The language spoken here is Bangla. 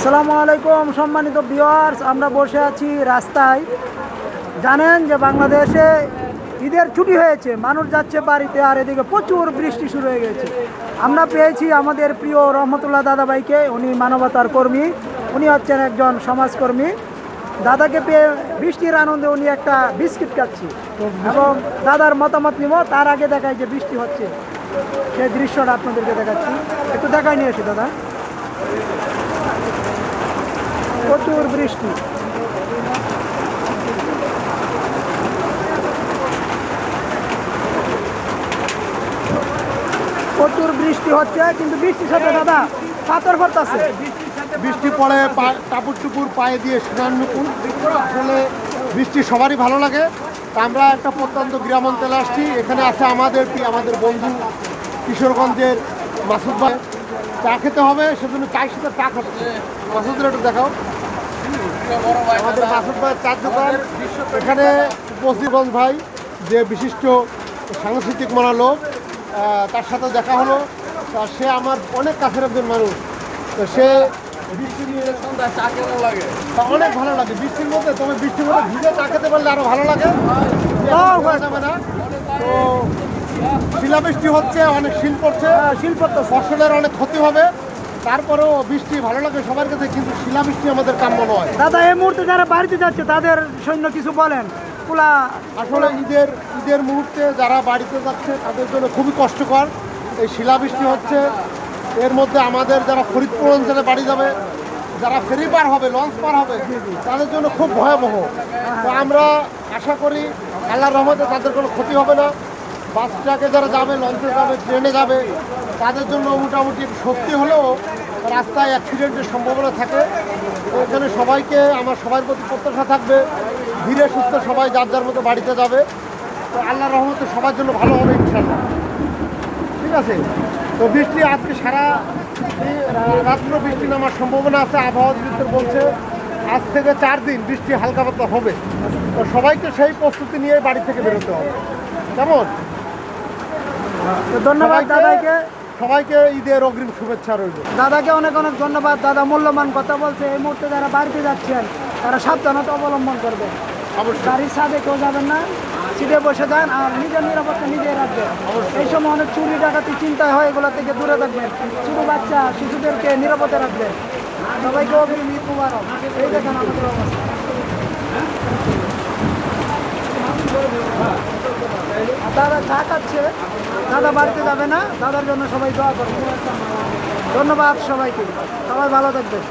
আসসালামু আলাইকুম সম্মানিত ভিউয়ার্স, আমরা বসে আছি রাস্তায়। জানেন যে বাংলাদেশে ঈদের ছুটি হয়েছে, মানুষ যাচ্ছে বাড়িতে, আর এদিকে প্রচুর বৃষ্টি শুরু হয়ে গেছে। আমরা পেয়েছি আমাদের প্রিয় রহমতুল্লাহ দাদাভাইকে। উনি মানবতার কর্মী, উনি হচ্ছেন একজন সমাজকর্মী। দাদাকে পেয়ে বৃষ্টির আনন্দে উনি একটা বিস্কিট খাচ্ছি এবং দাদার মতামত নিব। তার আগে দেখায় যে বৃষ্টি হচ্ছে, সেই দৃশ্যটা আপনাদেরকে দেখাচ্ছি। একটু দেখাই নিয়ে এসি দাদা। প্রচুর বৃষ্টি, প্রচুর বৃষ্টি হচ্ছে, কিন্তু বৃষ্টির সাথে দাদা পাথর পড়তেছে। বৃষ্টি পড়ে টাপুর টুপুর পায়ে দিয়ে স্নানুকুল। আসলে বৃষ্টি সবারই ভালো লাগে। তা আমরা একটা প্রত্যন্ত গ্রাম অঞ্চলে আসছি। এখানে আছে আমাদের বন্ধু কিশোরগঞ্জের মাসুদ ভাই। চা খেতে হবে, সেজন্য চায়ের সাথে চা খাচ্ছে। মাসুদের একটু দেখাও। আমাদের মাসুদ ভাইয়ের চার দোকান এখানে। পশ্চিমগঞ্জ ভাই যে বিশিষ্ট সাংস্কৃতিক মনা লোক, তার সাথে দেখা হলো। সে আমার অনেক কাছের একজন মানুষ। তো সে বৃষ্টি নিয়ে চা কেমন লাগে? অনেক ভালো লাগে বৃষ্টির মধ্যে। তবে বৃষ্টির মধ্যে ভিজে চা খেতে পারলে আরো ভালো লাগে। হয়ে যাবে না তো, শিলাবৃষ্টি হচ্ছে, অনেক শিল পড়ছে, ফসলের অনেক ক্ষতি হবে। তারপরেও বৃষ্টি ভালো লাগে সবার কাছে, কিন্তু শিলাবৃষ্টি আমাদের কাম্য নয়। দাদা এই মুহূর্তে যারা বাড়িতে যাচ্ছে তাদের সৈন্য কিছু বলেন। আসলে ঈদের মুহূর্তে যারা বাড়িতে যাচ্ছে তাদের জন্য খুবই কষ্টকর। এই শিলাবৃষ্টি হচ্ছে, এর মধ্যে আমাদের যারা ফরিদপুর অঞ্চলে বাড়ি যাবে, যারা ফেরি পার হবে, লঞ্চ পার হবে, তাদের জন্য খুব ভয়াবহ। তো আমরা আশা করি আল্লাহর রহমতে তাদের কোনো ক্ষতি হবে না। বাস ট্রাকে যারা যাবে, লঞ্চে যাবে, ট্রেনে যাবে, তাদের জন্য মোটামুটি সত্যি হলেও রাস্তায় অ্যাক্সিডেন্টের সম্ভাবনা থাকে। তো এখানে সবাইকে আমার সবার প্রতি প্রত্যাশা থাকবে, ধীরে সুস্থ সবাই যার যার মতো বাড়িতে যাবে। তো আল্লাহর রহমতে সবার জন্য ভালো হবে ইনশাল্লাহ। ঠিক আছে। তো বৃষ্টি আজকে সারা রাত্র বৃষ্টি নামার সম্ভাবনা আছে। আবহাওয়া দপ্তর বলছে আজ থেকে 4 দিন বৃষ্টি হালকা পাতলা হবে। তো সবাইকে সেই প্রস্তুতি নিয়ে বাড়ি থেকে বেরোতে হবে। কেমন? ধন্যবাদ দাদাকে। সবাইকে ঈদের অগ্রিম শুভেচ্ছা রইল। দাদাকে অনেক অনেক ধন্যবাদ। দাদা মূল্যবান কথা বলছে। এই মুহূর্তে যারা বাড়িতে যাচ্ছেন তারা সাবধানতা অবলম্বন করবেন। গাড়ির সাথে কেউ যাবেন না, সিটে বসে যান আর নিজের নিরাপত্তা নিজেই রাখবেন। এই সময় অনেক চুরি ডাকাতি চিন্তায় হয়, এগুলো থেকে দূরে থাকবেন। ছোট বাচ্চা শিশুদেরকে নিরাপদে রাখবেন। সবাইকে অগ্রিম ঈদ মুবারক। এই দেখেন আমাদের অবস্থা। দাদা চা খাচ্ছে, দাদা বাড়িতে যাবে না। দাদার জন্য সবাই দোয়া করবে। ধন্যবাদ সবাইকে, সবাই ভালো থাকবেন।